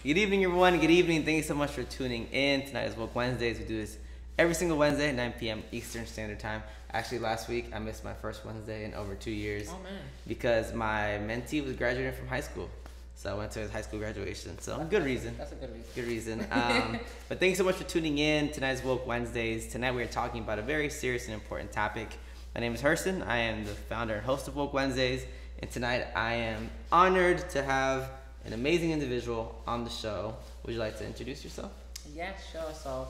Good evening, everyone. Good evening. Thank you so much for tuning in. Tonight is Woke Wednesdays. We do this every single Wednesday at 9 p.m. Eastern Standard Time. Actually, last week I missed my first Wednesday in over 2 years. Oh, man. Because my mentee was graduating from high school. So I went to his high school graduation. So good reason. That's a good reason. Good reason. But thank you so much for tuning in. Tonight's Woke Wednesdays. Tonight we are talking about a very serious and important topic. My name is Hurston. I am the founder and host of Woke Wednesdays. And tonight I am honored to have an amazing individual on the show. Would you like to introduce yourself? Yeah, sure. So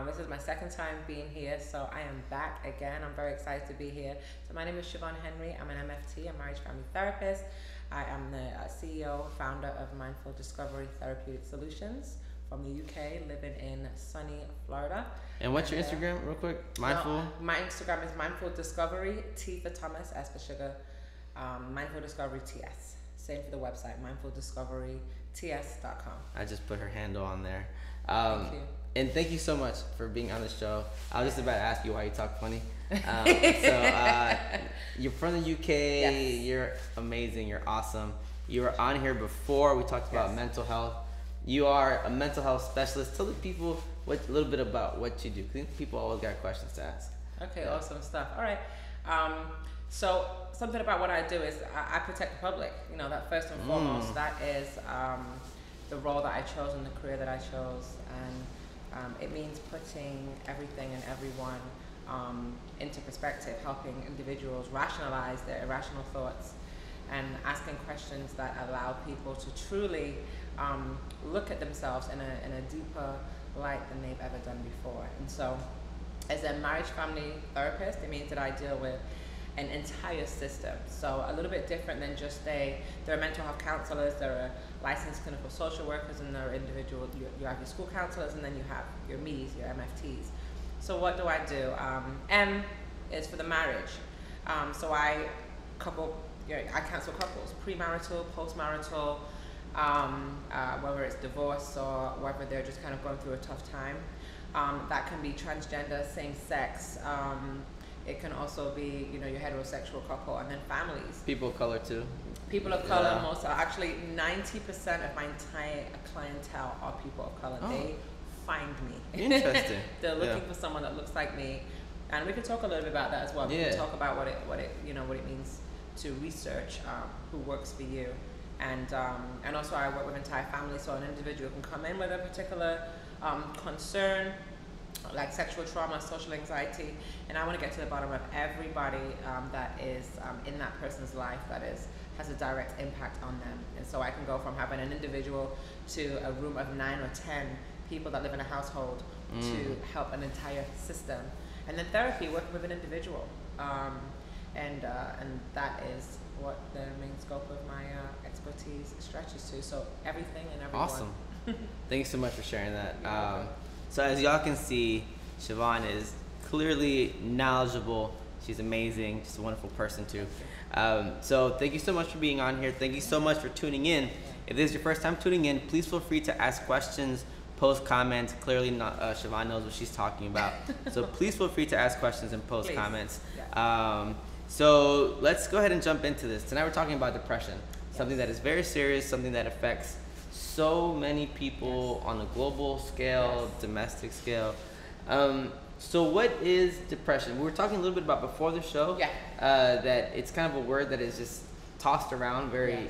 this is my second time being here, so I am back again. I'm very excited to be here. So my name is Siobhan Henry. I'm an MFT, a marriage family therapist. I am the CEO, founder of Mindful Discovery Therapeutic Solutions from the UK, living in sunny Florida. And what's your Instagram, real quick? Mindful? No, my Instagram is Mindful Discovery, T for Thomas, S for sugar, Mindful Discovery TS. Same for the website, mindfuldiscoveryts.com. I just put her handle on there. Thank you. And thank you so much for being on the show. I was just about to ask you why you talk funny. You're from the UK. Yes. You're amazing. You're awesome. You were on here before. We talked about mental health. You are a mental health specialist. Tell the people a little bit about what you do. I think people always got questions to ask. Okay, awesome stuff. All right. So something about what I do is I protect the public. You know, that first and foremost, that is the role that I chose and the career that I chose. And it means putting everything and everyone into perspective, helping individuals rationalize their irrational thoughts and asking questions that allow people to truly look at themselves in a deeper light than they've ever done before. And so as a marriage family therapist, it means that I deal with an entire system. So a little bit different than just there are mental health counselors, there are licensed clinical social workers, and there are individual, you have your school counselors, and then you have your MEs, your MFTs. So what do? M is for the marriage. So I counsel couples, premarital, postmarital, whether it's divorce or whether they're just kind of going through a tough time. That can be transgender, same sex. It can also be, you know, your heterosexual couple, and then families. People of color too. People of color, most actually 90% of my entire clientele are people of color. Oh. They find me. Interesting. They're looking for someone that looks like me, and we can talk a little bit about that as well. We can talk about what it means to research who works for you, and also I work with entire families. So an individual can come in with a particular concern, like sexual trauma, social anxiety, and I want to get to the bottom of everybody that is in that person's life that has a direct impact on them. And so I can go from having an individual to a room of 9 or 10 people that live in a household to help an entire system. And then therapy, working with an individual, and that is what the main scope of my expertise stretches to. So everything and everyone. Awesome. Thanks so much for sharing that. So as y'all can see, Siobhan is clearly knowledgeable. She's amazing. She's a wonderful person too. So thank you so much for being on here. Thank you so much for tuning in. If this is your first time tuning in, please feel free to ask questions, post comments. Clearly, Siobhan knows what she's talking about. So please feel free to ask questions and post comments. So let's go ahead and jump into this. Tonight we're talking about depression, something that is very serious, something that affects so many people on a global scale, domestic scale. So what is depression? We were talking a little bit about before the show that it's kind of a word that is just tossed around very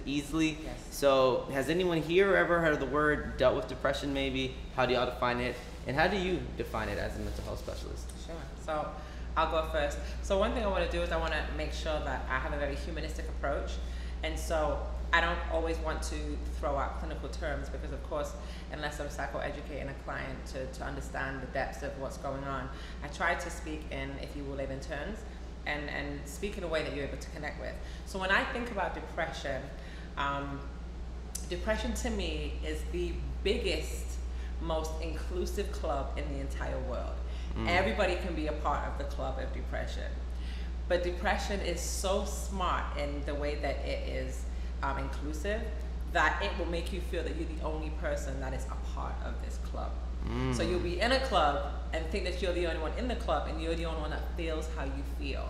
easily. So has anyone here ever heard of the word, dealt with depression maybe? How do y'all define it? And how do you define it as a mental health specialist? Sure. So I'll go first. So one thing I want to do is I want to make sure that I have a very humanistic approach. And so I don't always want to throw out clinical terms because, of course, unless I'm psychoeducating a client to understand the depths of what's going on, I try to speak in, if you will, layman terms, and speak in a way that you're able to connect with. So when I think about depression, depression to me is the biggest, most inclusive club in the entire world. Everybody can be a part of the club of depression. But depression is so smart in the way that it is inclusive, that it will make you feel that you're the only person that is a part of this club. So you'll be in a club and think that you're the only one in the club, and you're the only one that feels how you feel.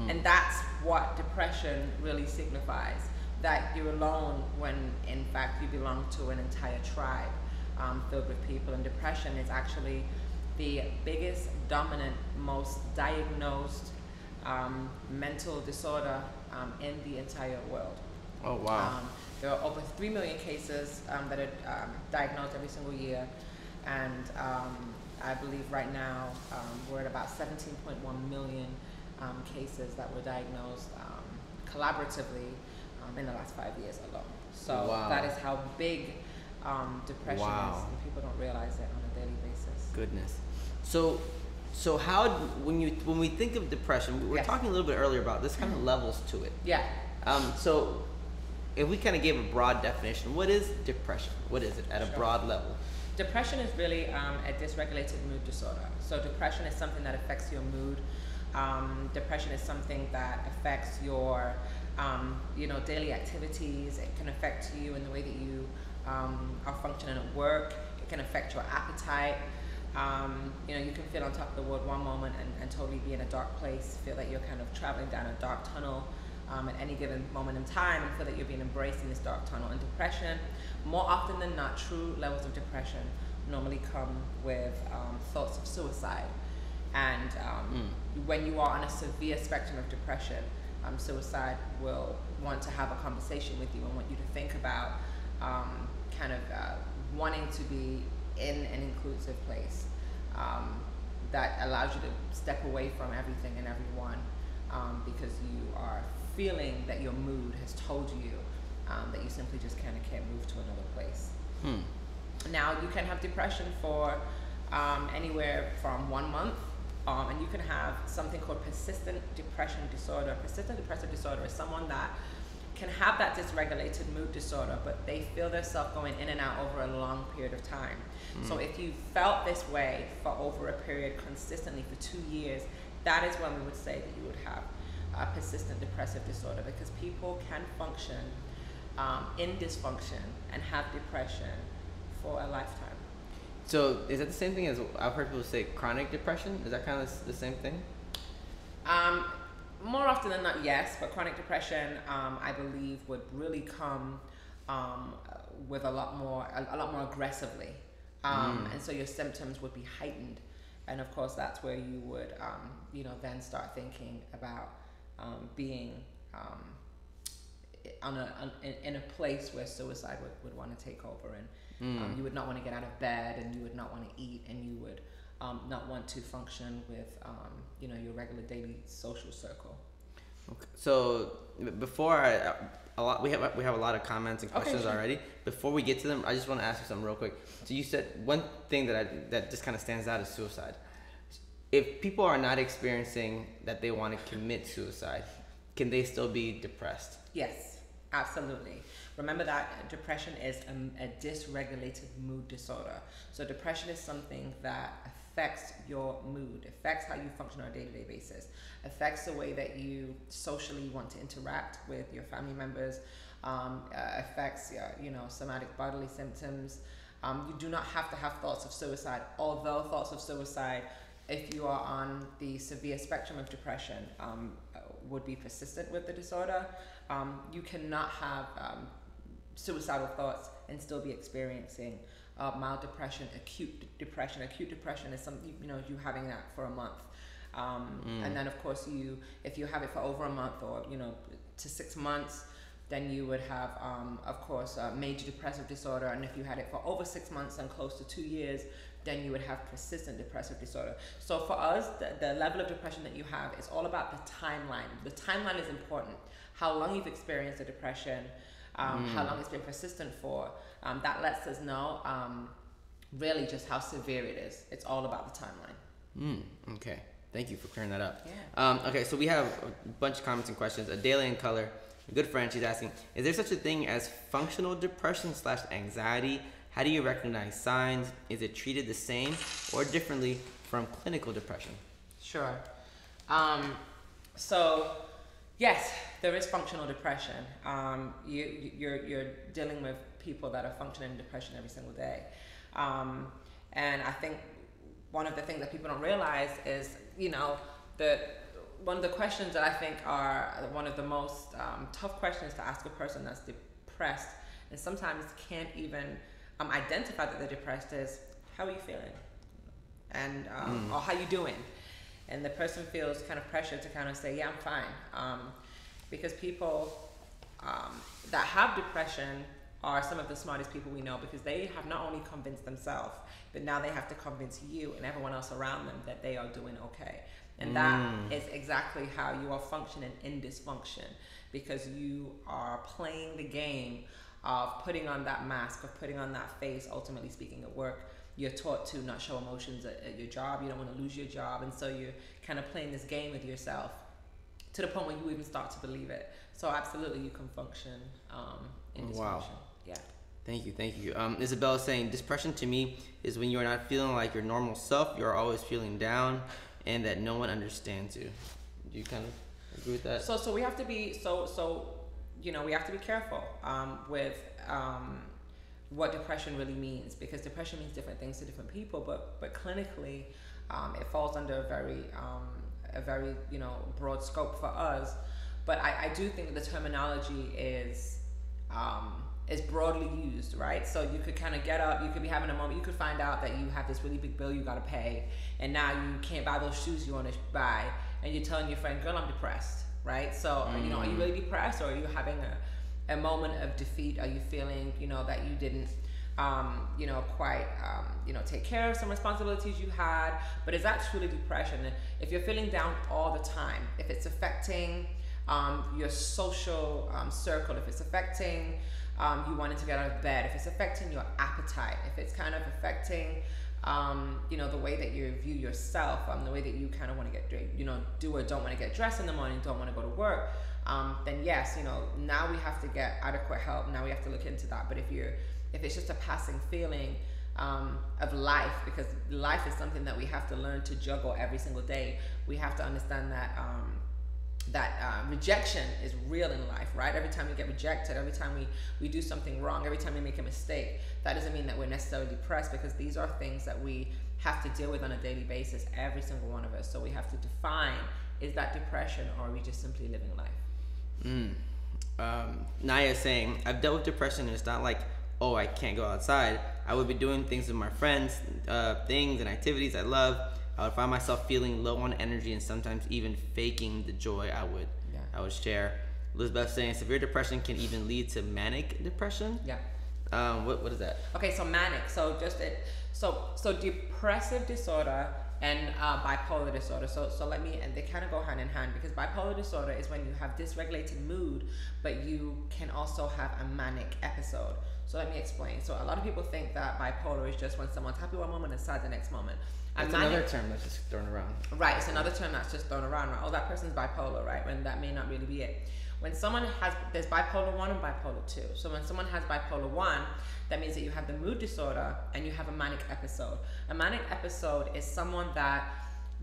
And that's what depression really signifies. that you're alone when in fact you belong to an entire tribe filled with people. And depression is actually the biggest, dominant, most diagnosed mental disorder in the entire world. Oh, wow. There are over 3 million cases that are diagnosed every single year, and I believe right now we're at about 17.1 million cases that were diagnosed collaboratively in the last 5 years alone. So wow. that is how big depression wow. is, and people don't realize it on a daily basis. Goodness. So how, when we think of depression, we were Yes. talking a little bit earlier about this kind of levels to it. Yeah. So if we kind of gave a broad definition, what is depression? What is it at a Sure. broad level? Depression is really a dysregulated mood disorder. So depression is something that affects your mood. Depression is something that affects your daily activities. It can affect you in the way that you are functioning at work. It can affect your appetite. You can feel on top of the world one moment and totally be in a dark place, feel that you're kind of traveling down a dark tunnel at any given moment in time, and feel that you're being embraced in this dark tunnel. And depression, more often than not, true levels of depression normally come with thoughts of suicide. And when you are on a severe spectrum of depression, suicide will want to have a conversation with you and want you to think about wanting to be in an inclusive place that allows you to step away from everything and everyone because you are feeling that your mood has told you that you simply just can't move to another place. Now, you can have depression for anywhere from 1 month, and you can have something called persistent depression disorder. Persistent depressive disorder is someone that can have that dysregulated mood disorder, but they feel themselves going in and out over a long period of time. So if you felt this way for over a period consistently for 2 years, that is when we would say that you would have a persistent depressive disorder, because people can function in dysfunction and have depression for a lifetime. So is that the same thing as I've heard people say chronic depression? Is that kind of the same thing? More often than not, yes, but chronic depression, I believe, would really come with a lot more aggressively, and so your symptoms would be heightened, and of course that's where you would, then start thinking about being in a place where suicide would want to take over, and you would not want to get out of bed, and you would not want to eat, and you would not want to function with your regular daily social circle. Okay. So before we have a lot of comments and questions already. Before we get to them, I just want to ask you something real quick. So you said one thing that just kind of stands out is suicide. If people are not experiencing that they want to commit suicide, can they still be depressed? Yes, absolutely. Remember that depression is a dysregulated mood disorder. So depression is something that affects your mood, affects how you function on a day-to-day basis, affects the way that you socially want to interact with your family members, affects somatic bodily symptoms. You do not have to have thoughts of suicide, although thoughts of suicide, if you are on the severe spectrum of depression, would be persistent with the disorder. You cannot have suicidal thoughts and still be experiencing mild depression, acute depression. Acute depression is something, you having that for a month. And then of course if you have it for over a month or, to 6 months, then you would have, of course, major depressive disorder. And if you had it for over 6 months and close to 2 years, then you would have persistent depressive disorder. So for us, the level of depression that you have is all about the timeline. The timeline is important. How long you've experienced the depression, how long it's been persistent for, that lets us know really just how severe it is. It's all about the timeline. Okay. Thank you for clearing that up. Yeah. Okay, so we have a bunch of comments and questions. Adela in Color, a good friend, she's asking, is there such a thing as functional depression / anxiety? How do you recognize signs? Is it treated the same or differently from clinical depression? Sure. So, yes, there is functional depression. You're dealing with people that are functioning in depression every single day. And I think one of the things that people don't realize is, one of the questions that I think are one of the most tough questions to ask a person that's depressed, and sometimes can't even identify that they're depressed, is, how are you feeling? And or how you doing? And the person feels kind of pressured to kind of say, yeah, I'm fine. Because people that have depression are some of the smartest people we know, because they have not only convinced themselves, but now they have to convince you and everyone else around them that they are doing okay. And that is exactly how you are functioning in dysfunction, because you are playing the game of putting on that mask, of putting on that face. Ultimately speaking, at work, you're taught to not show emotions at your job. You don't want to lose your job, and so you're kind of playing this game with yourself to the point where you even start to believe it. So absolutely, you can function in dysfunction. Wow. Yeah. Thank you. Isabel is saying, depression to me is when you are not feeling like your normal self. You are always feeling down, and that no one understands you. Do you kind of agree with that? So we have to be we have to be careful with what depression really means, because depression means different things to different people. But clinically, it falls under a very broad scope for us. But I do think the terminology is broadly used, right? So you could kind of get up, you could be having a moment, you could find out that you have this really big bill you gotta pay, and now you can't buy those shoes you want to buy, and you're telling your friend, girl, I'm depressed, right? So are you really depressed, or are you having a moment of defeat? Are you feeling that you didn't quite take care of some responsibilities you had? But is that truly depression? If you're feeling down all the time, if it's affecting your social circle, if it's affecting you wanting to get out of bed, if it's affecting your appetite, if it's kind of affecting the way that you view yourself, the way that you kind of want to get do or don't want to get dressed in the morning, don't want to go to work, then yes, now we have to get adequate help. Now we have to look into that. But if it's just a passing feeling of life, because life is something that we have to learn to juggle every single day. We have to understand that rejection is real in life, right? Every time we get rejected, every time we do something wrong, every time we make a mistake, that doesn't mean that we're necessarily depressed, because these are things that we have to deal with on a daily basis, every single one of us. So we have to define, is that depression, or are we just simply living life? Naya is saying, I've dealt with depression, and it's not like, oh, I can't go outside. I would be doing things with my friends, things and activities I love. I would find myself feeling low on energy, and sometimes even faking the joy I would share. Elizabeth saying, severe depression can even lead to manic depression. Yeah. What is that? Okay, so manic. So so depressive disorder and bipolar disorder. So and they kind of go hand in hand, because bipolar disorder is when you have dysregulated mood, but you can also have a manic episode. So let me explain. So a lot of people think that bipolar is just when someone's happy one moment and sad the next moment. That's another term that's just thrown around. Right, it's another term that's just thrown around. Right? Oh, that person's bipolar, right? When that may not really be it. When someone there's bipolar 1 and bipolar 2. So when someone has bipolar 1, that means that you have the mood disorder and you have a manic episode. A manic episode is someone that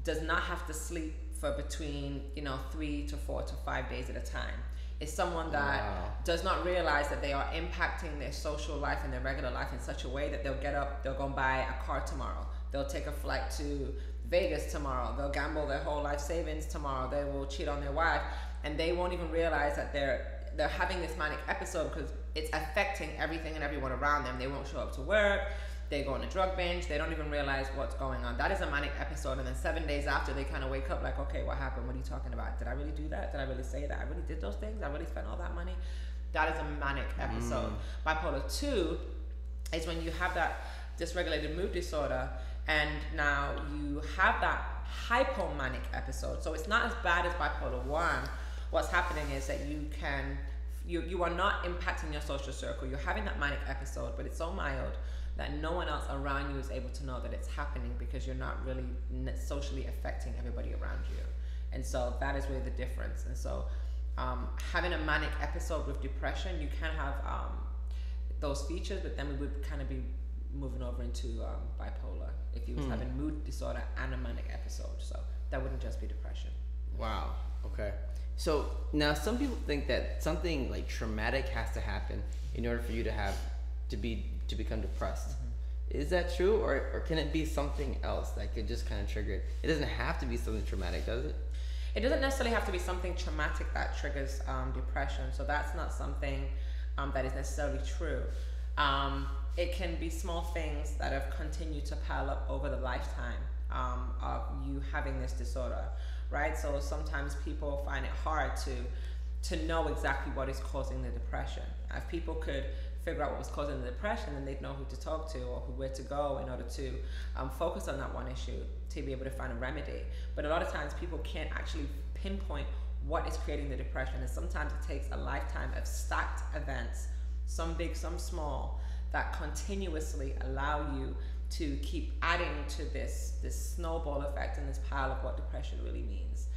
does not have to sleep for between 3 to 4 to 5 days at a time. It's someone that does not realize that they are impacting their social life and their regular life in such a way that they'll get up, they'll go and buy a car tomorrow, they'll take a flight to Vegas tomorrow, they'll gamble their whole life savings tomorrow, they will cheat on their wife, and they won't even realize that they're having this manic episode, because it's affecting everything and everyone around them. They won't show up to work, they go on a drug binge, they don't even realize what's going on. That is a manic episode, and then 7 days after, they kind of wake up like, okay, what happened? What are you talking about? Did I really do that? Did I really say that? I really did those things? I really spent all that money? That is a manic episode. Bipolar 2 is when you have that dysregulated mood disorder, and now you have that hypomanic episode. So it's not as bad as bipolar 1. What's happening is that you are not impacting your social circle. You're having that manic episode, but it's so mild that no one else around you is able to know that it's happening, because you're not really socially affecting everybody around you. And so that is really the difference. And so having a manic episode with depression, you can have those features, but then we would kind of be moving over into bipolar if you was having mood disorder and a manic episode. So that wouldn't just be depression. Wow. Okay. So now some people think that something like traumatic has to happen in order for you to become depressed. Is that true, or can it be something else that could just kind of trigger it? It doesn't have to be something traumatic, does it? It doesn't necessarily have to be something traumatic that triggers depression. So that's not something that is necessarily true. It can be small things that have continued to pile up over the lifetime of you having this disorder, right? So sometimes people find it hard to know exactly what is causing the depression. If people could figure out what was causing the depression, then they'd know who to talk to or where to go in order to focus on that one issue to be able to find a remedy. But a lot of times people can't actually pinpoint what is creating the depression, and sometimes it takes a lifetime of stacked events, some big, some small, that continuously allow you to keep adding to this snowball effect and this pile of what depression really means.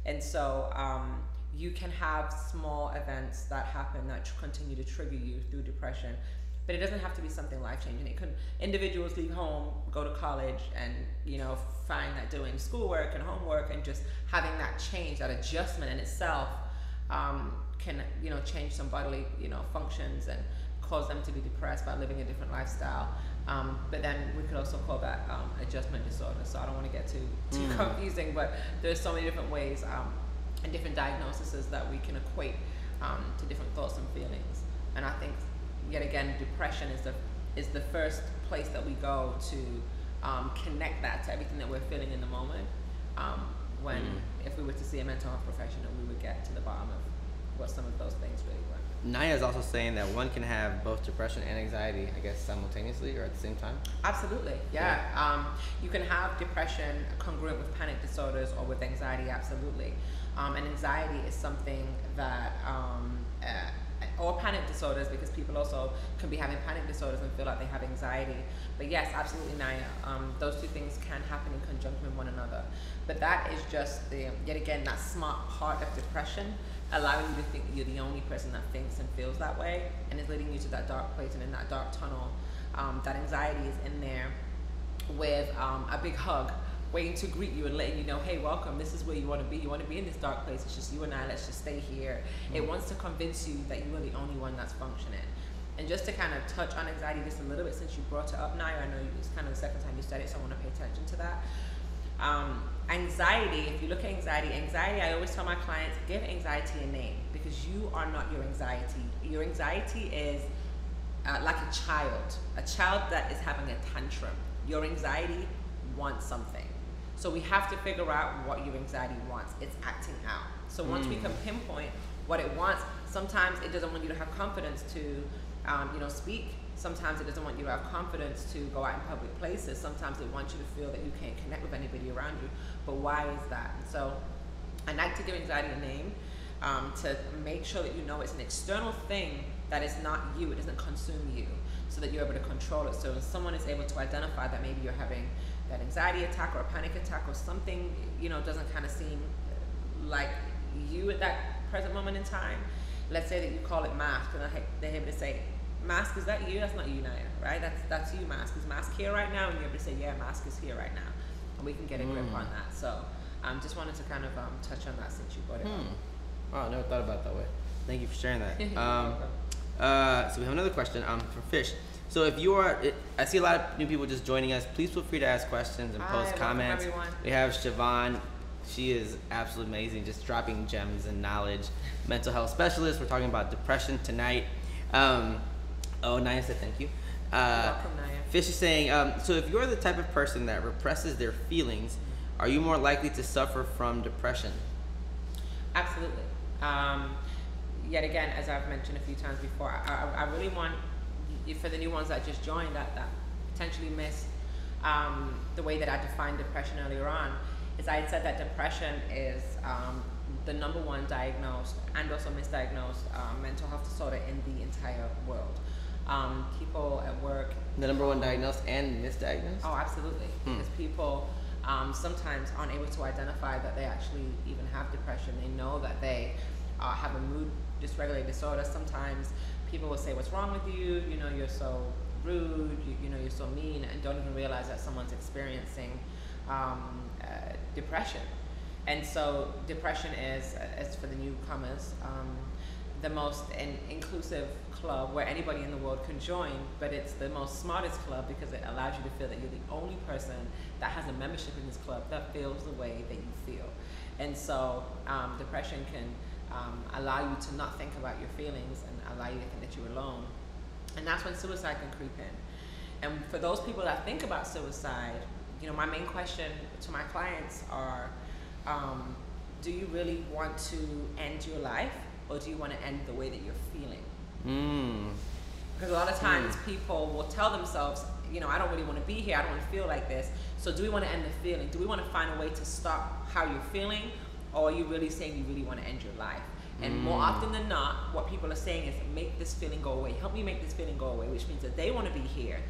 And so you can have small events that happen that continue to trigger you through depression, but it doesn't have to be something life-changing. It can, individuals leave home, go to college, and find that doing schoolwork and homework and just having that change, that adjustment in itself can change some bodily functions and cause them to be depressed by living a different lifestyle. But then we could also call that adjustment disorder. So I don't want to get too confusing, but there's so many different ways and different diagnoses that we can equate to different thoughts and feelings. And I think, yet again, depression is the first place that we go to connect that to everything that we're feeling in the moment. When if we were to see a mental health professional, we would get to the bottom of what some of those things really were. Naya is also saying that one can have both depression and anxiety, I guess, simultaneously or at the same time. Absolutely, yeah. You can have depression congruent with panic disorders or with anxiety, absolutely. And anxiety is something that, or panic disorders, because people also can be having panic disorders and feel like they have anxiety. But yes, absolutely, Naya. Those two things can happen in conjunction with one another. But that is just yet again, that smart part of depression, allowing you to think that you're the only person that thinks and feels that way, and is leading you to that dark place and in that dark tunnel. That anxiety is in there with a big hug, waiting to greet you and letting you know, hey, welcome, this is where you want to be. You want to be in this dark place. It's just you and I, let's just stay here. It wants to convince you that you are the only one that's functioning. And just to kind of touch on anxiety just a little bit, since you brought it up, Naya, I know it's kind of the second time you said it, so I want to pay attention to that. Anxiety, if you look at anxiety, I always tell my clients, give anxiety a name, because you are not your anxiety. Your anxiety is like a child that is having a tantrum. Your anxiety wants something. So we have to figure out what your anxiety wants. It's acting out. So once we can pinpoint what it wants, sometimes it doesn't want you to have confidence to speak. Sometimes it doesn't want you to have confidence to go out in public places. Sometimes it wants you to feel that you can't connect with anybody around you. But why is that? And so I like to give anxiety a name to make sure that you know it's an external thing that is not you. It doesn't consume you, so that you're able to control it. So when someone is able to identify that maybe you're having that anxiety attack or a panic attack or something, doesn't kind of seem like you at that present moment in time. Let's say that you call it mask, and they're able to say, Mask, is that you? That's not you, Naya, right? That's you, Mask. Is Mask here right now? And you're able to say, yeah, Mask is here right now. And we can get a grip on that. So just wanted to kind of touch on that since you brought it up. Oh, I never thought about it that way. Thank you for sharing that. So we have another question from Fish. So if you are, I see a lot of new people just joining us. Please feel free to ask questions and post comments. We have Siobhan. She is absolutely amazing, just dropping gems and knowledge. Mental health specialist. We're talking about depression tonight. Naya said thank you. You're welcome, Naya. Fish is saying, so if you're the type of person that represses their feelings, are you more likely to suffer from depression? Absolutely. Yet again, as I've mentioned a few times before, I really want, for the new ones that just joined, that potentially missed the way that I defined depression earlier on, is I had said that depression is the #1 diagnosed and also misdiagnosed mental health disorder in the entire world. People at work. The #1 diagnosed and misdiagnosed? Oh, absolutely. Because people sometimes aren't able to identify that they actually even have depression. They know that they have a mood dysregulated disorder. Sometimes people will say, what's wrong with you? You're so rude, you're so mean, and don't even realize that someone's experiencing depression. And so depression is, as for the newcomers, the most inclusive club where anybody in the world can join, but it's the most smartest club because it allows you to feel that you're the only person that has a membership in this club that feels the way that you feel. And so depression can allow you to not think about your feelings and allow you to think that you're alone. And that's when suicide can creep in. And for those people that think about suicide, you know, my main question to my clients are, do you really want to end your life, or do you want to end the way that you're feeling? Because a lot of times people will tell themselves, you know, I don't really want to be here, I don't want to feel like this. So do we want to end the feeling? Do we want to find a way to stop how you're feeling, or are you really saying you really want to end your life? And more often than not, what people are saying is, make this feeling go away. Help me make this feeling go away, which means that they want to be here,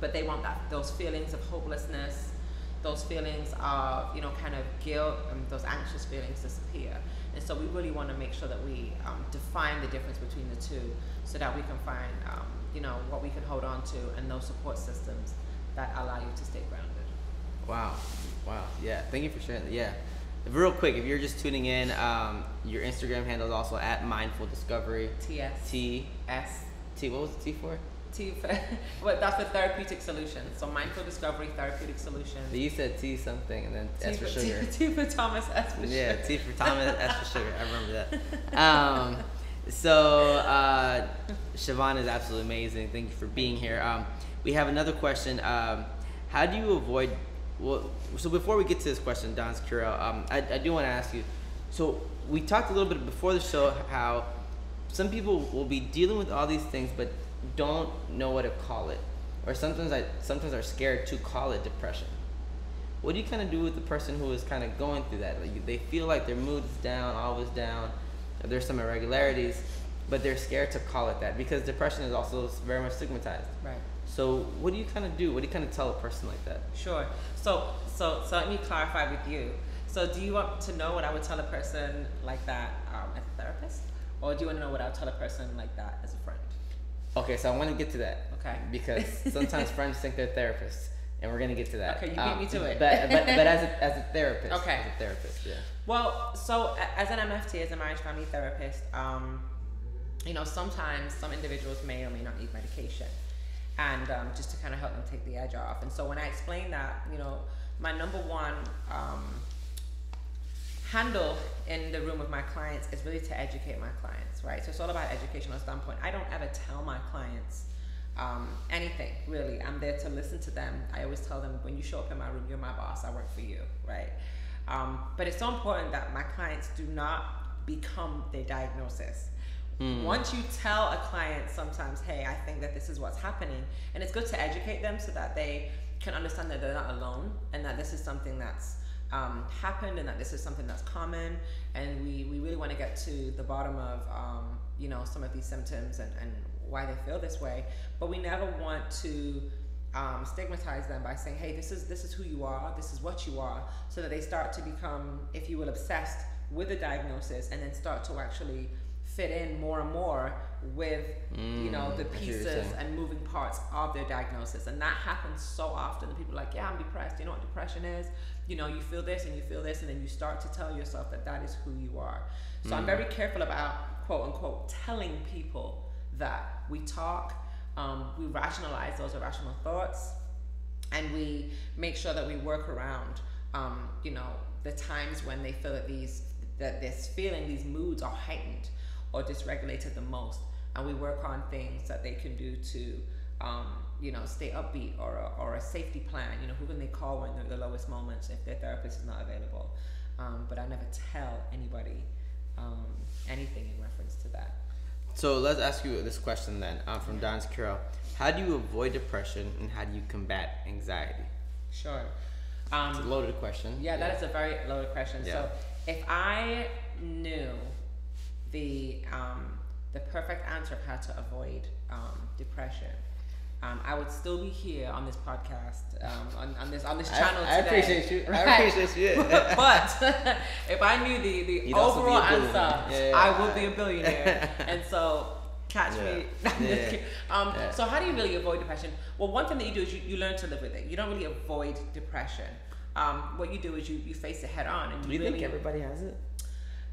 but they want those feelings of hopelessness, those feelings of, you know, kind of guilt, and those anxious feelings disappear. And so we really want to make sure that we define the difference between the two, so that we can find, you know, what we can hold on to, and those support systems that allow you to stay grounded. Wow. Yeah, thank you for sharing that. Yeah. Real quick, if you're just tuning in, your Instagram handle is also at Mindful Discovery. What was the T for? T for, well, that's the therapeutic solution. So Mindful Discovery Therapeutic Solution. But you said T something and then S for sugar. T for Thomas, S for sugar. Yeah, T for Thomas, S for sugar. I remember that. So Siobhan is absolutely amazing. Thank you for being here. We have another question. How do you avoid? Well, so before we get to this question, Don Curel, I do want to ask you. So we talked a little bit before the show how some people will be dealing with all these things, but don't know what to call it, or sometimes are scared to call it depression. What do you kind of do with the person who is kind of going through that? Like, they feel like their mood is down, always down, or there's some irregularities, but they're scared to call it that because depression is also very much stigmatized. Right. So what do you kind of do? What do you kind of tell a person like that? Sure. So let me clarify with you. So do you want to know what I would tell a person like that as a therapist, or do you want to know what I would tell a person like that as a friend? Okay, so I want to get to that. Okay. Because sometimes friends think they're therapists, and we're gonna get to that. Okay, you beat me to it. But as a therapist. Okay. As a therapist, yeah. Well, so as an MFT, as a marriage family therapist, you know, sometimes some individuals may or may not need medication, and just to kind of help them take the edge off. And so when I explain that, you know, my number one handle in the room with my clients is really to educate my clients, right? So it's all about educational standpoint. I don't ever tell my clients anything, really. I'm there to listen to them. I always tell them, when you show up in my room, you're my boss, I work for you, right? But it's so important that my clients do not become their diagnosis. Once you tell a client sometimes, hey, I think that this is what's happening, and it's good to educate them so that they can understand that they're not alone, and that this is something that's happened, and that this is something that's common, and we really want to get to the bottom of you know, some of these symptoms and why they feel this way. But we never want to stigmatize them by saying, hey, this is who you are, this is what you are, so that they start to become, if you will, obsessed with the diagnosis, and then start to actually fit in more and more with you know, the pieces and moving parts of their diagnosis. And that happens so often. And people are like, yeah, I'm depressed. You know what depression is? You know, you feel this and you feel this, and then you start to tell yourself that that is who you are. So I'm very careful about, quote unquote, telling people that. We talk, we rationalize those irrational thoughts, and we make sure that we work around you know, the times when they feel that this feeling, these moods are heightened or dysregulated the most, and we work on things that they can do to you know, stay upbeat, or a safety plan. You know, who can they call when they're at the lowest moments if their therapist is not available? But I never tell anybody anything in reference to that. So let's ask you this question then, from Don Curel. How do you avoid depression, and how do you combat anxiety? Sure. It's a loaded question. Yeah, that is a very loaded question. Yeah. So if I knew the perfect answer of how to avoid depression, I would still be here on this podcast, on this channel today. I appreciate you. Right? I appreciate you. But if I knew the overall answer, I would be a billionaire. And so catch me. So how do you really avoid depression? Well, one thing that you do is you learn to live with it. You don't really avoid depression. What you do is you face it head on. And do you think everybody has it?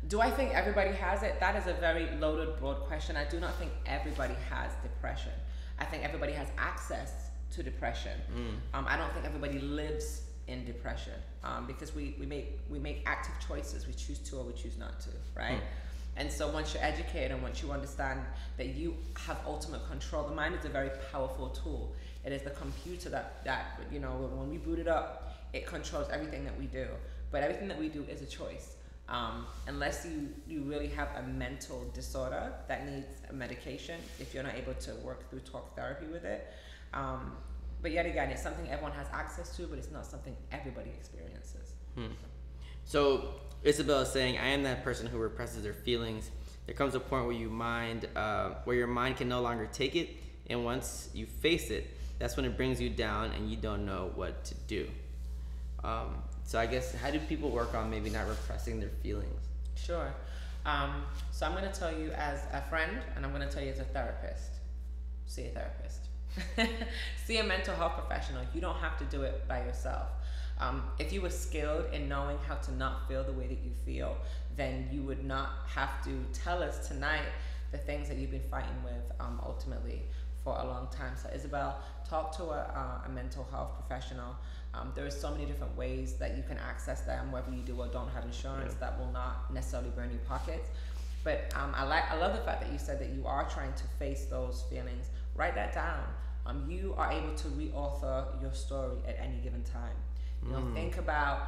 Do I think everybody has it? That is a very loaded, broad question. I do not think everybody has depression. I think everybody has access to depression. I don't think everybody lives in depression, because we make active choices. We choose to or we choose not to, right? And so once you're educated and once you understand that you have ultimate control, the mind is a very powerful tool. It is the computer that you know, when we boot it up, it controls everything that we do. But everything that we do is a choice. Unless you really have a mental disorder that needs a medication, if you're not able to work through talk therapy with it. But yet again, it's something everyone has access to, but it's not something everybody experiences. So Isabel is saying, I am that person who represses their feelings. There comes a point where where your mind can no longer take it, and once you face it, that's when it brings you down and you don't know what to do. So I guess, how do people work on maybe not repressing their feelings? Sure. So I'm going to tell you as a friend, and I'm going to tell you as a therapist. See a therapist. See a mental health professional. You don't have to do it by yourself. If you were skilled in knowing how to not feel the way that you feel, then you would not have to tell us tonight the things that you've been fighting with ultimately for a long time. So Isabel, talk to a mental health professional. There are so many different ways that you can access them, whether you do or don't have insurance. That will not necessarily burn your pockets. But I love the fact that you said that you are trying to face those feelings. Write that down. You are able to reauthor your story at any given time. You know, think about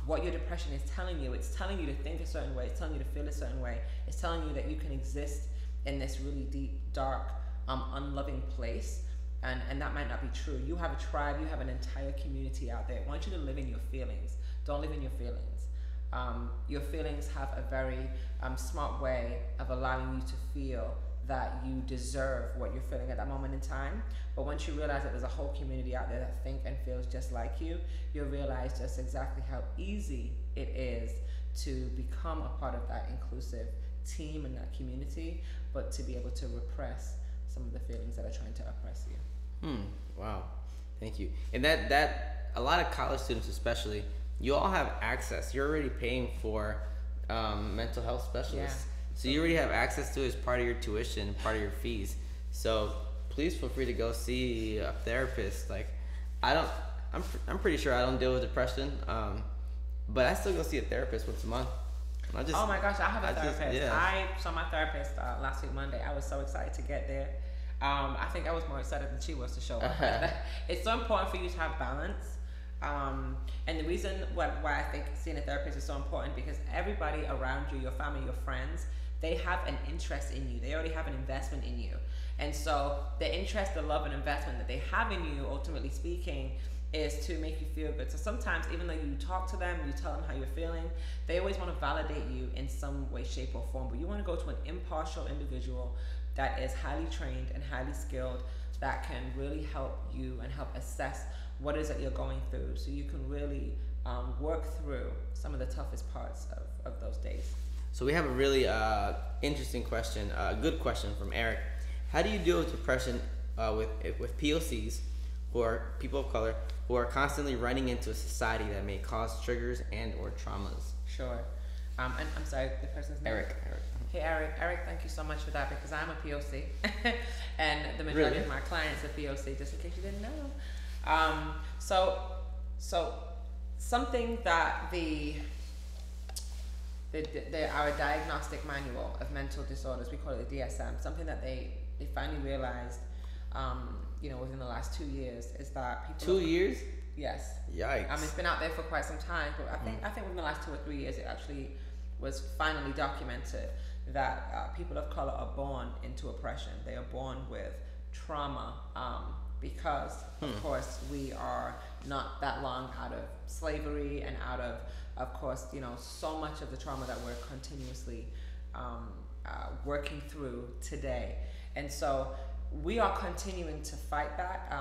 what your depression is telling you. It's telling you to think a certain way. It's telling you to feel a certain way. It's telling you that you can exist in this really deep, dark, unloving place. And that might not be true. You have a tribe. You have an entire community out there. I want you to live in your feelings. Don't live in your feelings. Your feelings have a very smart way of allowing you to feel that you deserve what you're feeling at that moment in time. But once you realize that there's a whole community out there that think and feels just like you, you'll realize just exactly how easy it is to become a part of that inclusive team and that community, but to be able to repress some of the feelings that are trying to oppress you. Wow, thank you. And that a lot of college students especially, you all have access. You're already paying for mental health specialists. Yeah. So you already have access to it as part of your tuition, part of your fees. So please feel free to go see a therapist. Like, I'm pretty sure I don't deal with depression, but I still go see a therapist once a month. Oh my gosh, I have a therapist. I saw my therapist last week Monday. I was so excited to get there. I think I was more excited than she was to show up. It's so important for you to have balance. And the reason why I think seeing a therapist is so important, because everybody around you, your family, your friends, they have an interest in you. They already have an investment in you. And so the interest, the love, and investment that they have in you, ultimately speaking, is to make you feel good. So sometimes, even though you talk to them, you tell them how you're feeling, they always want to validate you in some way, shape, or form. But you want to go to an impartial individual that is highly trained and highly skilled, that can really help you and help assess what it is that you're going through, so you can really work through some of the toughest parts of those days. So we have a really interesting question, a good question from Eric. How do you deal with depression with POCs, who are people of color, who are constantly running into a society that may cause triggers and or traumas? Sure. And I'm sorry, the person's name? Eric. Hey Eric, thank you so much for that, because I'm a POC and the majority Really? of my clients are POC, just in case you didn't know. So something that our diagnostic manual of mental disorders, we call it the DSM, something that they finally realized, within the last 2 years, is that people. 2 years? Yes. Yikes. It's been out there for quite some time, but I think within the last 2 or 3 years, it actually was finally documented that people of color are born into oppression. They are born with trauma, because of course we are not that long out of slavery and out of course, so much of the trauma that we're continuously working through today. And so we are continuing to fight that,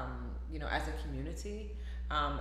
as a community.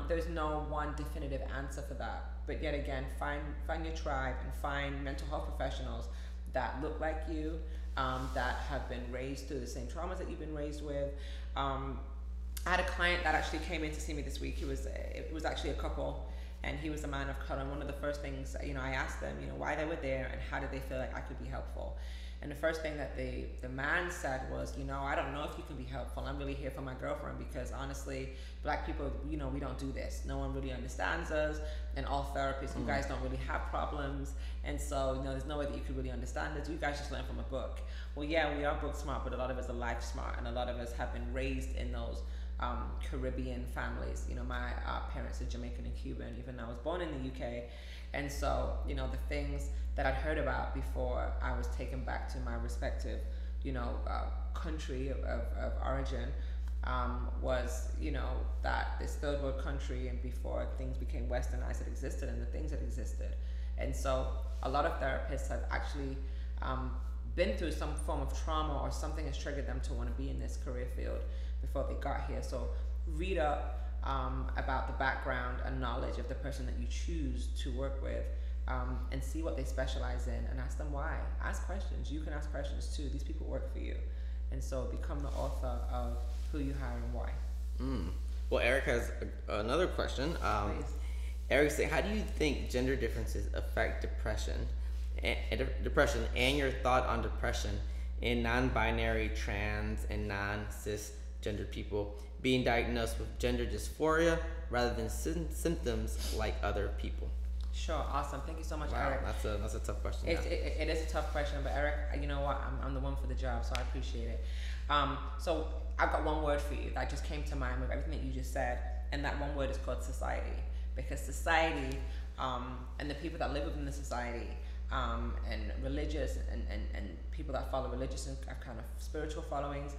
There's no one definitive answer for that, but yet again, find your tribe and find mental health professionals that look like you, that have been raised through the same traumas that you've been raised with. I had a client that actually came in to see me this week. It was actually a couple, and he was a man of color. And one of the first things, I asked them, why they were there and how did they feel like I could be helpful. And the first thing that the man said was, I don't know if you can be helpful. I'm really here for my girlfriend because honestly, black people, we don't do this. No one really understands us, and all therapists, you guys don't really have problems. And so, there's no way that you could really understand us. You guys just learn from a book. Well, yeah, we are book smart, but a lot of us are life smart, and a lot of us have been raised in those Caribbean families. My parents are Jamaican and Cuban, even though I was born in the UK. And so, the things that I'd heard about before I was taken back to my respective, country of origin, was, that this third world country, and before things became westernized, it existed, and the things that existed. And so a lot of therapists have actually been through some form of trauma, or something has triggered them to want to be in this career field before they got here. So read up about the background and knowledge of the person that you choose to work with, and see what they specialize in, and ask them why. Ask questions. You can ask questions too. These people work for you. And so become the author of who you hire and why. Well, Eric has another question. Eric said, how do you think gender differences affect depression and your thought on depression in non-binary, trans, and non-cisgender people being diagnosed with gender dysphoria rather than symptoms like other people? Sure, awesome. Thank you so much, Wow, Eric. that's a tough question. It is a tough question, but Eric, you know what? I'm the one for the job, so I appreciate it. So I've got one word for you that just came to mind with everything that you just said, and that one word is called society. Because society, and the people that live within the society, and religious and people that follow religious and kind of spiritual followings,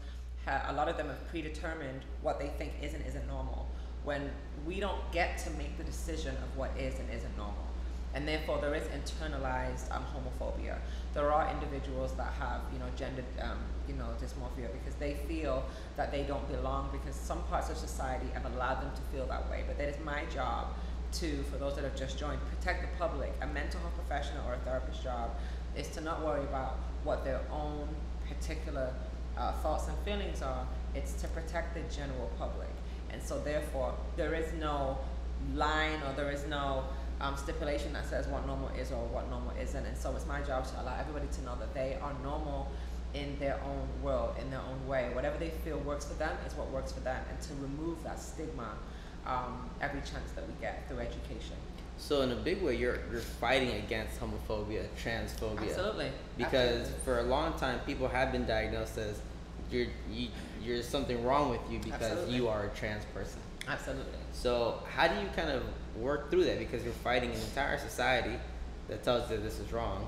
a lot of them have predetermined what they think is and isn't normal, when we don't get to make the decision of what is and isn't normal. And therefore there is internalized homophobia. There are individuals that have gender dysmorphia because they feel that they don't belong, because some parts of society have allowed them to feel that way. But that is my job to, for those that have just joined, protect the public. A mental health professional or a therapist's job is to not worry about what their own particular thoughts and feelings are. It's to protect the general public. And so therefore there is no line, or there is no stipulation that says what normal is or what normal isn't. And so it's my job to allow everybody to know that they are normal in their own world, in their own way. Whatever they feel works for them is what works for them, and to remove that stigma every chance that we get through education. So in a big way, you're fighting against homophobia, transphobia. Absolutely. Because Absolutely. for a long time, people have been diagnosed as you're something wrong with you because Absolutely. you are a trans person. Absolutely. So how do you kind of work through that? Because you're fighting an entire society that tells you this is wrong,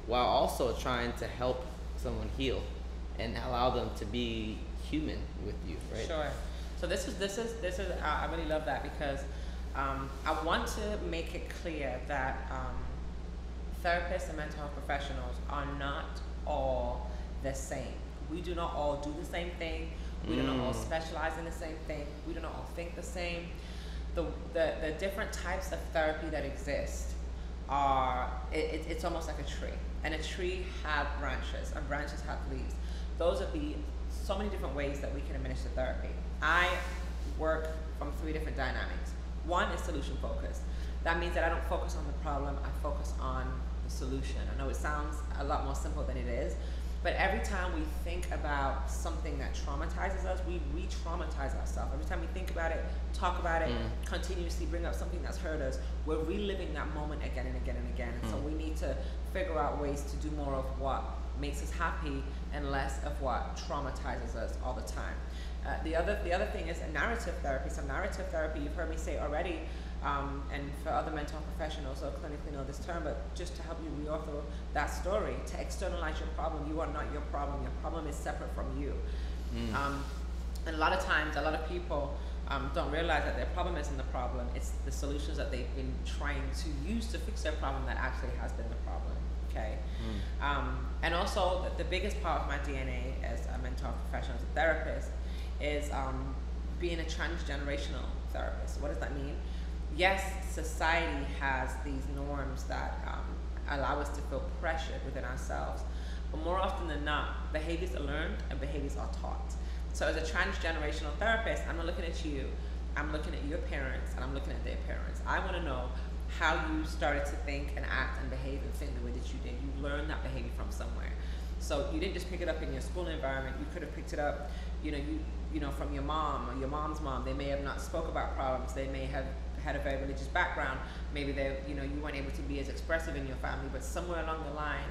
while also trying to help someone heal and allow them to be human with you, right? Sure. So this is I really love that, because I want to make it clear that therapists and mental health professionals are not all the same. We do not all do the same thing. We do not all specialize in the same thing. We do not all think the same. The different types of therapy that exist are, it's almost like a tree. And a tree have branches, and branches have leaves. Those would be so many different ways that we can administer therapy. I work from 3 different dynamics. One is solution focused. That means that I don't focus on the problem, I focus on the solution. I know it sounds a lot more simple than it is, but every time we think about something that traumatizes us, we re-traumatize ourselves. Every time we think about it, talk about it, continuously bring up something that's hurt us, we're reliving that moment again and again and again. And so we need to figure out ways to do more of what makes us happy and less of what traumatizes us all the time. The other thing is a narrative therapy. So narrative therapy, you've heard me say already, and for other mental health professionals who clinically know this term, but just to help you reauthor that story, to externalize your problem. You are not your problem is separate from you. And a lot of times, a lot of people don't realize that their problem isn't the problem, it's the solutions that they've been trying to use to fix their problem that actually has been the problem. Okay. And also the biggest part of my DNA as a mental health professional, as a therapist, is being a transgenerational therapist. What does that mean? Yes, society has these norms that allow us to feel pressured within ourselves, but more often than not, behaviors are learned and behaviors are taught. So as a transgenerational therapist, I'm not looking at you I'm looking at your parents and I'm looking at their parents. I want to know how you started to think and act and behave and think the way that you did. You learned that behavior from somewhere. So you didn't just pick it up in your school environment. You could have picked it up, from your mom or your mom's mom. They may have not spoke about problems. They may have had a very religious background. Maybe you weren't able to be as expressive in your family, but somewhere along the line,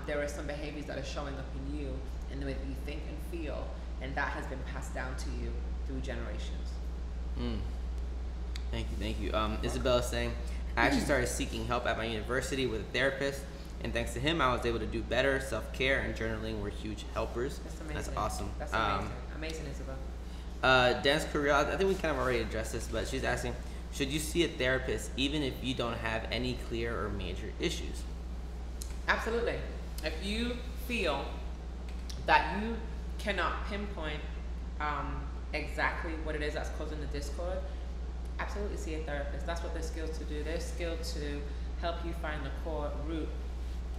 there are some behaviors that are showing up in you in the way that you think and feel, and that has been passed down to you through generations. Thank you. Isabel is saying, I actually started seeking help at my university with a therapist, and thanks to him, I was able to do better. Self-care and journaling were huge helpers. That's amazing. That's awesome. That's amazing. Amazing, Isabel. Dance Korea, I think we kind of already addressed this, but she's asking, should you see a therapist even if you don't have any clear or major issues? Absolutely. If you feel that you cannot pinpoint exactly what it is that's causing the discord, absolutely see a therapist. That's what they're skilled to do. They're skilled to help you find the core root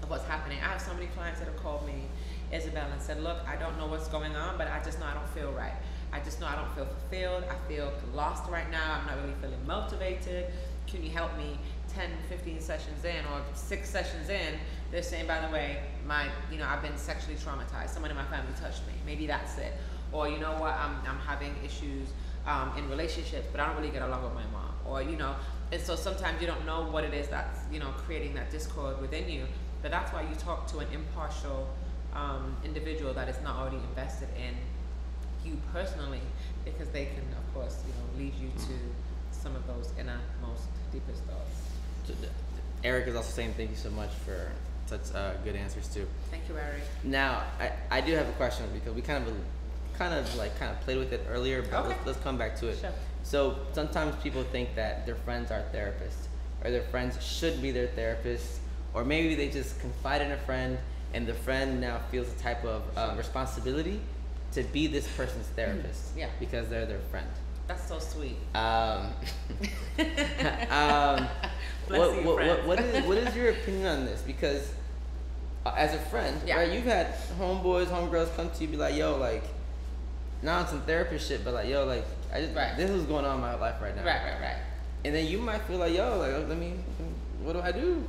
of what's happening. I have so many clients that have called me, Isabel, and said, look, I don't know what's going on, but I just know I don't feel right. I just know I don't feel fulfilled. I feel lost right now. I'm not really feeling motivated. Can you help me 10, 15 sessions in or 6 sessions in? They're saying, by the way, I've been sexually traumatized. Someone in my family touched me. Maybe that's it. Or you know what, I'm having issues in relationships, but I don't really get along with my mom. Or, and so sometimes you don't know what it is that's, creating that discord within you. But that's why you talk to an impartial individual that is not already invested in you personally, because they can, of course, lead you to some of those innermost, deepest thoughts. Eric is also saying thank you so much for such good answers too. Thank you, Eric. Now, I do have a question because we kind of played with it earlier, but okay. let's come back to it. Sure. So sometimes people think that their friends are therapists, or their friends should be their therapists, or maybe they just confide in a friend, and the friend now feels a type of responsibility to be this person's therapist, because they're their friend. That's so sweet. What is your opinion on this? Because as a friend, right, you've had homeboys, homegirls come to you, be like, yo, like, now it's some therapist shit, but like, yo, like, this is going on in my life right now. Right. And then you might feel like, yo, like, what do I do?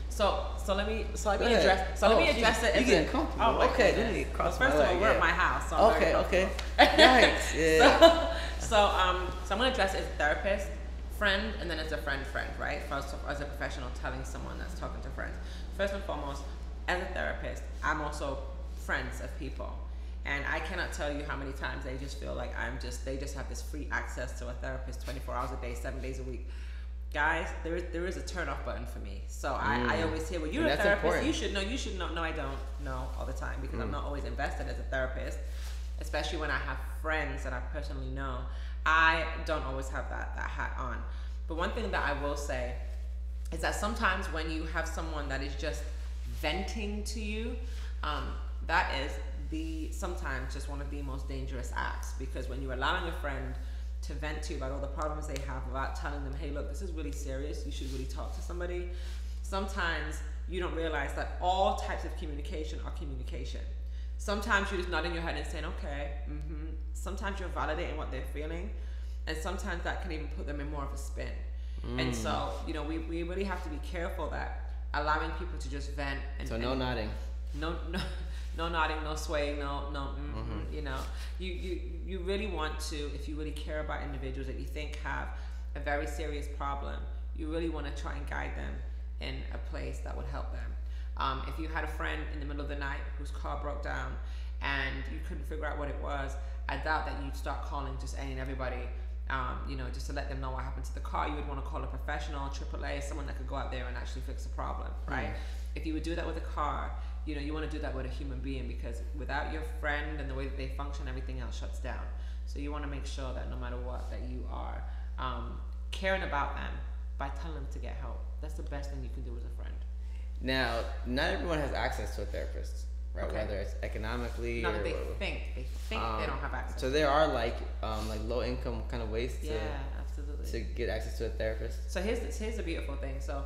So let me address it. You getting comfortable? Oh, okay. First of all, we're at my house. So okay. Yikes. Yeah. So I'm gonna address it as a therapist, friend, and then as a friend, right? First, as a professional, telling someone that's talking to friends. First and foremost, as a therapist, I'm also friends of people, and I cannot tell you how many times they just feel like they just have this free access to a therapist 24 hours a day, 7 days a week. Guys, there is a turn off button for me. So I always hear, well, you're a therapist, important. you should know. No, I don't know all the time, because I'm not always invested as a therapist, especially when I have friends that I personally know. I don't always have that hat on. But one thing that I will say is that sometimes when you have someone that is just venting to you, that is sometimes just one of the most dangerous acts, because when you're allowing a friend to vent to you about all the problems they have without telling them, hey, look, this is really serious, you should really talk to somebody. Sometimes you don't realize that all types of communication are communication. Sometimes you're just nodding your head and saying, okay, Sometimes you're validating what they're feeling, and sometimes that can even put them in more of a spin. And so, we really have to be careful that allowing people to just vent. No nodding. No nodding, no swaying, you really want to, if you really care about individuals that you think have a very serious problem, you really want to try and guide them in a place that would help them. If you had a friend in the middle of the night whose car broke down and you couldn't figure out what it was, I doubt that you'd start calling just any and everybody, just to let them know what happened to the car. You would want to call a professional, AAA, someone that could go out there and actually fix the problem, right? If you would do that with a car, you want to do that with a human being, because without your friend and the way that they function, everything else shuts down. So you want to make sure that no matter what, that you are caring about them by telling them to get help. That's the best thing you can do as a friend. Now, not everyone has access to a therapist, right? Okay. Whether it's economically or they think they don't have access. So there are like low income kind of ways absolutely, to get access to a therapist. So here's the beautiful thing. So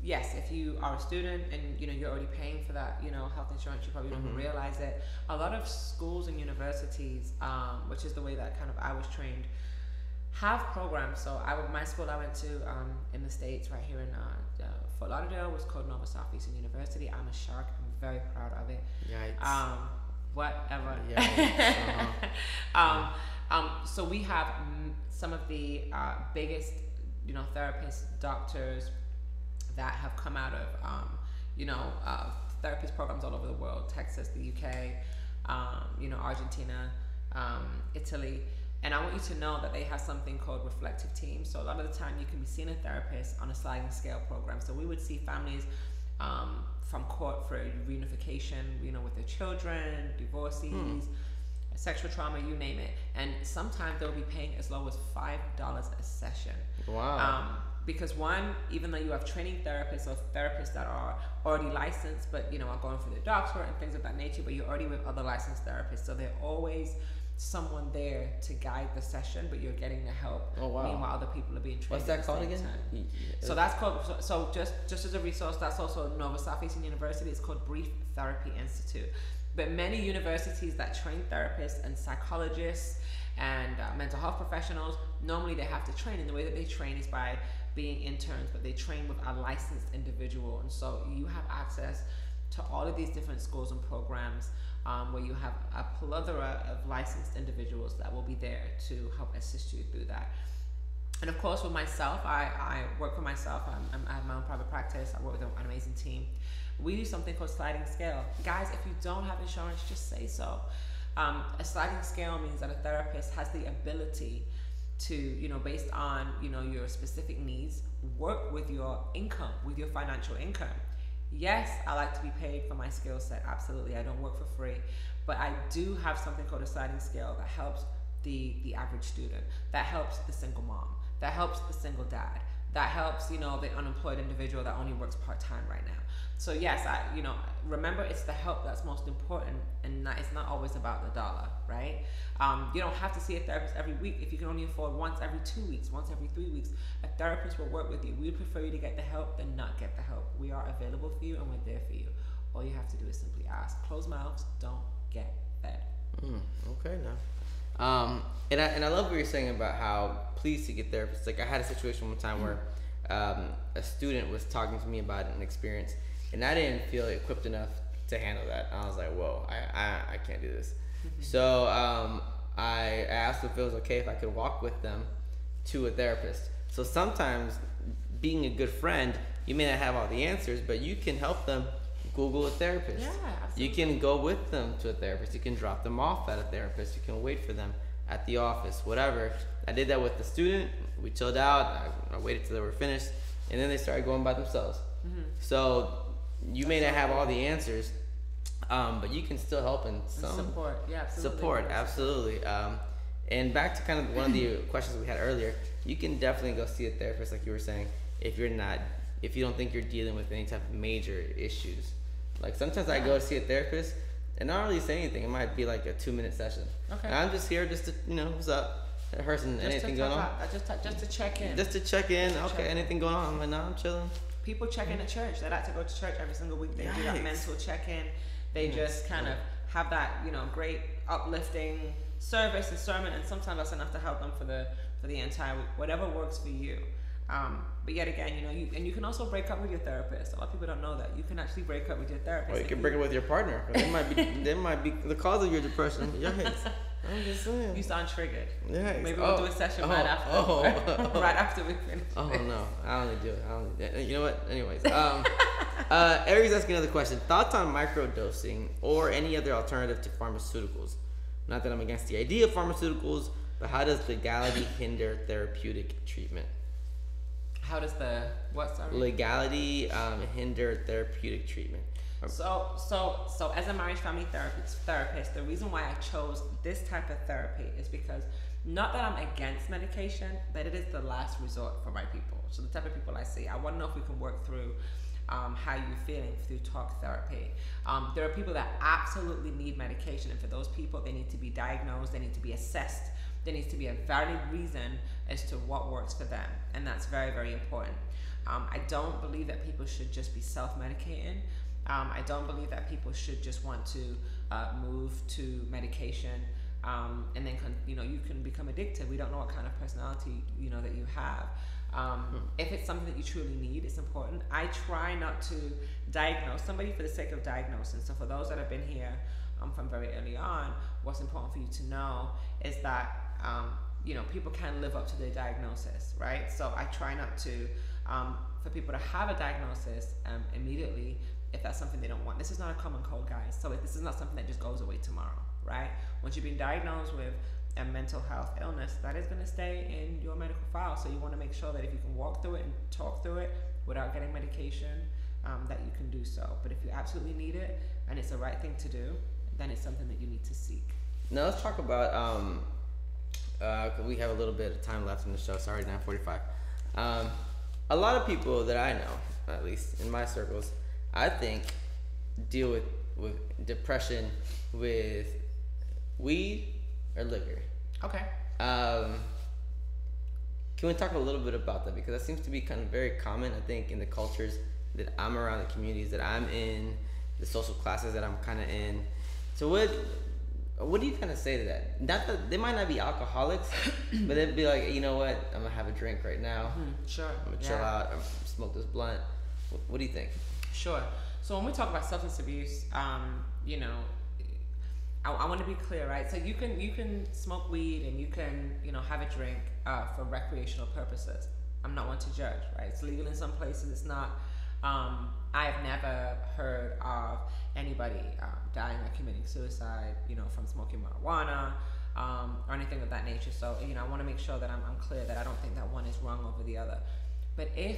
yes, if you are a student and you're already paying for that health insurance, you probably don't even realize it. A lot of schools and universities, which is the way that kind of I was trained, have programs. So my school I went to in the States, right here in Fort Lauderdale, was called Nova Southeastern University. I'm a shark. I'm very proud of it. Yikes. Whatever. Yikes. So we have some of the biggest therapists, doctors that have come out of therapist programs all over the world: Texas, the UK, Argentina, Italy. And I want you to know that they have something called reflective teams. So a lot of the time you can be seeing a therapist on a sliding scale program. So we would see families from court for reunification, with their children, divorcees, sexual trauma, you name it. And sometimes they'll be paying as low as $5 a session. Wow. Because one, even though you have training therapists or therapists that are already licensed, but are going for their doctorate and things of that nature, but you're already with other licensed therapists, so they're always someone there to guide the session, but you're getting the help. Oh, wow. Meanwhile, other people are being trained. What's that called again? So that's called. So just as a resource, that's also Nova Southeastern University. It's called Brief Therapy Institute. But many universities that train therapists and psychologists and mental health professionals, normally they have to train. And the way that they train is by being interns, but they train with a licensed individual. And so you have access to all of these different schools and programs where you have a plethora of licensed individuals that will be there to help assist you through that. And of course, with myself, I work for myself. I have my own private practice. I work with an amazing team. We do something called sliding scale. Guys, if you don't have insurance, just say so. A sliding scale means that a therapist has the ability to, based on, your specific needs, work with your income, with your financial income. Yes, I like to be paid for my skill set. Absolutely. I don't work for free. But I do have something called a sliding scale that helps the average student, that helps the single mom, that helps the single dad, that helps, the unemployed individual that only works part-time right now. So yes, remember, it's the help that's most important, and it's not always about the dollar, right? You don't have to see a therapist every week. If you can only afford once every 2 weeks, once every 3 weeks, a therapist will work with you. We would prefer you to get the help than not get the help. We are available for you, and we're there for you. All you have to do is simply ask. Closed mouths don't get fed. Okay, now. And I love what you're saying about how pleased to get therapists. Like, I had a situation one time where a student was talking to me about an experience, and I didn't feel equipped enough to handle that. I was like, whoa, I can't do this. So I asked if it was okay if I could walk with them to a therapist. So sometimes, being a good friend, you may not have all the answers, but you can help them Google a therapist. Yeah, absolutely. You can go with them to a therapist. You can drop them off at a therapist. You can wait for them at the office, whatever. I did that with the student. We chilled out. I waited till they were finished, and then they started going by themselves. So you may not have all the answers, but you can still help in some support. Yeah, absolutely. Support, absolutely. And back to kind of one of the questions we had earlier, you can definitely go see a therapist, like you were saying, if you don't think you're dealing with any type of major issues. Like, sometimes I go to see a therapist and not really say anything. It might be like a 2-minute session. Okay. And I'm just here just to, what's up? That person, anything going on? Just to check in. Just to check in. Okay, anything going on? I'm like, no, I'm chilling. People check in at church. They like to go to church every single week. They do that mental check-in. They just kind of have that, great uplifting service and sermon, and sometimes that's enough to help them for the entire week. Whatever works for you. But yet again, you can also break up with your therapist. A lot of people don't know that. You can actually break up with your therapist. Or you can break up with your partner. They might be the cause of your depression. Yikes. I'm just saying. You sound triggered. Yikes. Maybe we'll do a session right after. Right after we finish. Oh no, I don't need to do it. You know what? Anyways, Aries asking another question. Thoughts on microdosing or any other alternative to pharmaceuticals? Not that I'm against the idea of pharmaceuticals, but how does legality hinder therapeutic treatment? How does the what? Sorry. Legality hinder therapeutic treatment. So as a marriage family therapist, the reason why I chose this type of therapy is because, not that I'm against medication, but it is the last resort for my people. So the type of people I see, I want to know if we can work through how you're feeling through talk therapy. There are people that absolutely need medication, and for those people, they need to be diagnosed, they need to be assessed. There needs to be a valid reason as to what works for them, and that's very, very important. I don't believe that people should just be self-medicating. I don't believe that people should just want to move to medication and then you can become addicted. We don't know what kind of personality that you have. If it's something that you truly need, it's important. I try not to diagnose somebody for the sake of diagnosing. So for those that have been here from very early on, what's important for you to know is that people can live up to their diagnosis, right? So I try not to for people to have a diagnosis immediately if that's something they don't want. This is not a common cold, guys. So this is not something that just goes away tomorrow, right? Once you've been diagnosed with a mental health illness, that is going to stay in your medical file. So you want to make sure that if you can walk through it and talk through it without getting medication, that you can do so. But if you absolutely need it and it's the right thing to do, then it's something that you need to seek. Now let's talk about, 'cause we have a little bit of time left in the show. Sorry, 9:45. A lot of people that I know, at least in my circles, I think deal with depression with weed or liquor. Okay. Can we talk a little bit about that? Because that seems to be kind of very common, I think, in the cultures that I'm around, the communities that I'm in, the social classes that I'm kind of in. So what do you kind of say to that? Not that they might not be alcoholics, but they'd be like, you know what, I'm gonna have a drink right now. Sure. I'm gonna chill out, or smoke this blunt. What do you think? Sure. So when we talk about substance abuse, I want to be clear, right? So you can smoke weed and you can have a drink for recreational purposes. I'm not one to judge, right? It's legal in some places. It's not. I've never heard of anybody dying or committing suicide, from smoking marijuana or anything of that nature. So I want to make sure that I'm clear that I don't think that one is wrong over the other. But if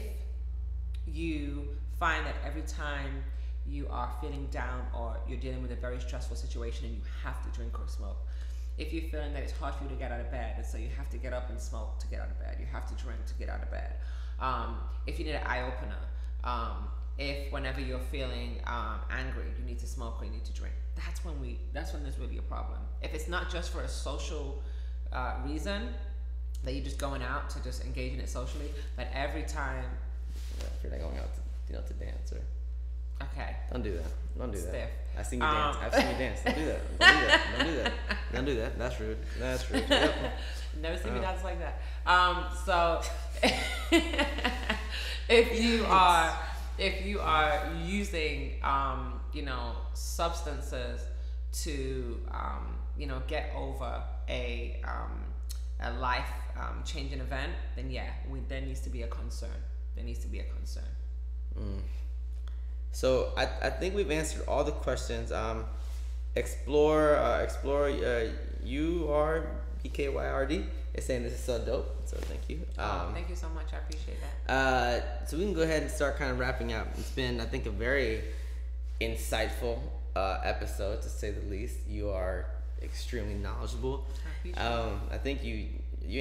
you find that every time you are feeling down or you're dealing with a very stressful situation and you have to drink or smoke, if you're feeling that it's hard for you to get out of bed and so you have to get up and smoke to get out of bed, you have to drink to get out of bed, if you need an eye opener, if whenever you're feeling angry you need to smoke or you need to drink, that's when there's really a problem. If it's not just for a social reason that you're just going out to just engage in it socially, but every time if you're not going out to dance or okay, don't do that. Stiff. That. I've seen you dance. Don't do that. Don't do that. That's rude. Yep. Never seen me dance like that. So if you are using substances to get over a life changing event, then there needs to be a concern. So I think we've answered all the questions. Explore URBKYRD is saying this is so dope. So thank you. Thank you so much. I appreciate that. So we can go ahead and start kind of wrapping up. It's been, I think, a very insightful episode, to say the least. You are extremely knowledgeable. I think you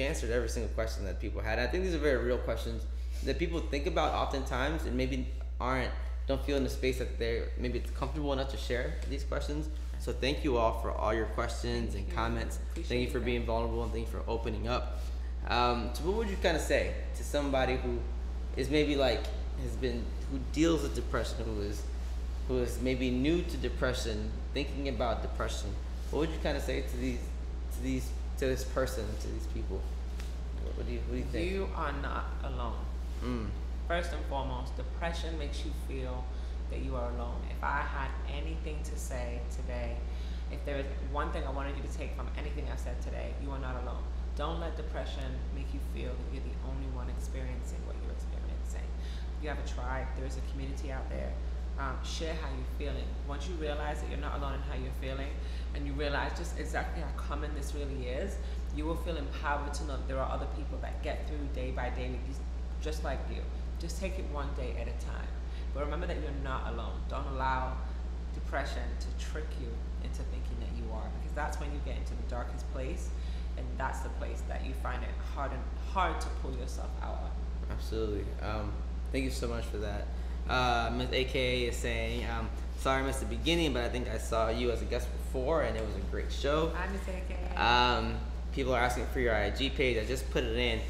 answered every single question that people had. I think these are very real questions that people think about oftentimes and maybe don't feel in the space that they're maybe it's comfortable enough to share these questions. So thank you all for all your questions and comments. Thank you for being vulnerable and thank you for opening up. So what would you kind of say to somebody who is maybe who deals with depression, who is maybe new to depression, thinking about depression? What would you kind of say to this person, to these people? What do you think? You are not alone. First and foremost, depression makes you feel that you are alone. If I had anything to say today, if there is one thing I wanted you to take from anything I've said today, you are not alone. Don't let depression make you feel that you're the only one experiencing what you're experiencing. You have a tribe. There is a community out there. Share how you're feeling. Once you realize that you're not alone in how you're feeling, and you realize just exactly how common this really is, you will feel empowered to know that there are other people that get through day by day with you, just like you. Just take it one day at a time. But remember that you're not alone. Don't allow depression to trick you into thinking that you are, because that's when you get into the darkest place, and that's the place that you find it hard to pull yourself out of. Absolutely. Thank you so much for that. Ms. AKA is saying, sorry I missed the beginning, but I think I saw you as a guest before, and it was a great show. Hi, Ms. AKA. People are asking for your IG page. I just put it in.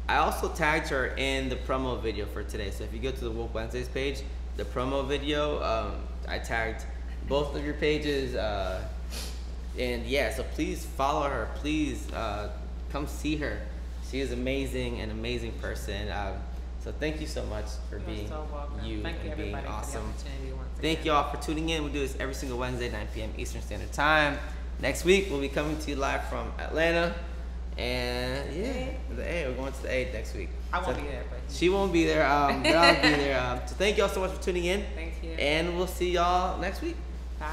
I also tagged her in the promo video for today. So if you go to the Woke Wednesdays page, the promo video, I tagged both of your pages. And yeah, so please follow her. Please come see her. She is amazing, an amazing person. So thank you so much for being so welcome. you Thank you and being everybody awesome. for the opportunity once Thank again. you all for tuning in. We do this every single Wednesday, 9 p.m. Eastern Standard Time. Next week, we'll be coming to you live from Atlanta. And yeah, we're going to the A next week. I won't be there, but She won't be there, but I'll be there. So thank y'all so much for tuning in. thank you. And we'll see y'all next week. Bye.